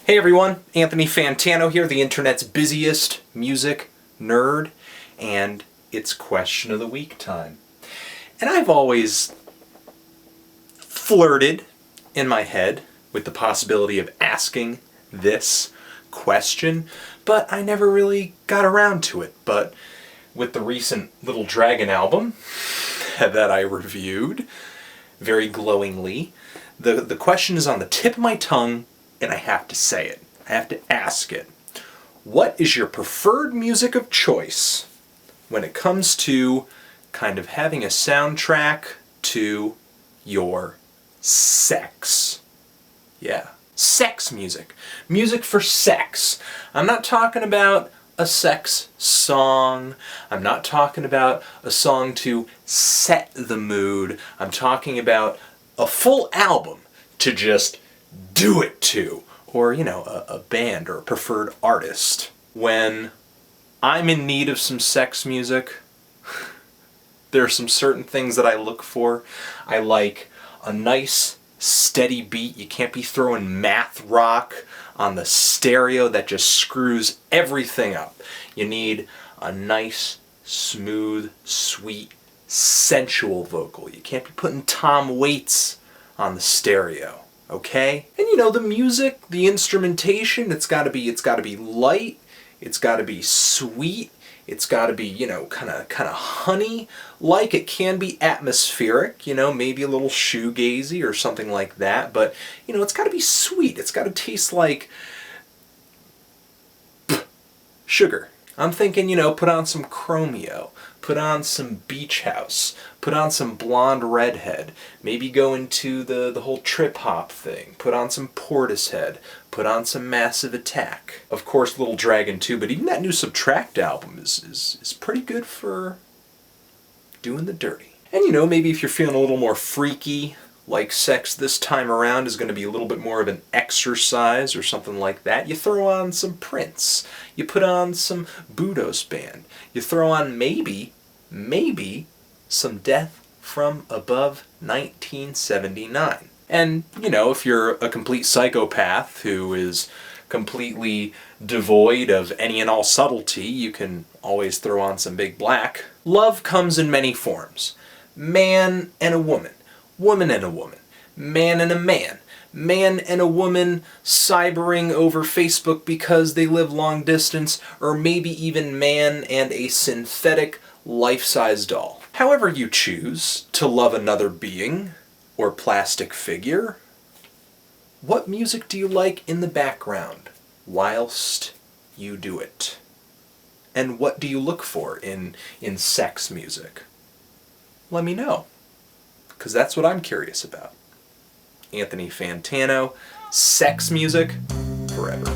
Hey everyone, Anthony Fantano here, the internet's busiest music nerd, and it's question of the week time. And I've always flirted in my head with the possibility of asking this question, but I never really got around to it. But with the recent Little Dragon album that I reviewed very glowingly, the question is on the tip of my tongue, and I have to say it. I have to ask it. What is your preferred music of choice when it comes to kind of having a soundtrack to your sex? Yeah. Sex music. Music for sex. I'm not talking about a sex song. I'm not talking about a song to set the mood. I'm talking about a full album to just do it to, or a band or a preferred artist. When I'm in need of some sex music, there are some certain things that I look for. I like a nice steady beat. You can't be throwing math rock on the stereo that just screws everything up. You need a nice, smooth, sweet, sensual vocal. You can't be putting Tom Waits on the stereo. Okay? And the music, the instrumentation, it's gotta be light, it's gotta be sweet, it's gotta be, kinda honey-like. It can be atmospheric, maybe a little shoegazy or something like that, but, it's gotta be sweet. It's gotta taste like sugar. I'm thinking, put on some Chromeo, put on some Beach House, put on some Blonde Redhead, maybe go into the whole trip-hop thing, put on some Portishead, put on some Massive Attack. Of course, Little Dragon too, but even that new Subtract album is pretty good for doing the dirty. And maybe if you're feeling a little more freaky, like sex this time around is going to be a little bit more of an exercise or something like that, you throw on some Prince. You put on some Budos Band. You throw on maybe some Death from Above 1979. And, if you're a complete psychopath who is completely devoid of any and all subtlety, you can always throw on some Big Black. Love comes in many forms. Man and a woman. Woman and a woman, man and a man a woman cybering over Facebook because they live long distance, or maybe even man and a synthetic life-size doll. However you choose to love another being or plastic figure, what music do you like in the background whilst you do it? And what do you look for in sex music? Let me know, because that's what I'm curious about. Anthony Fantano, sex music forever.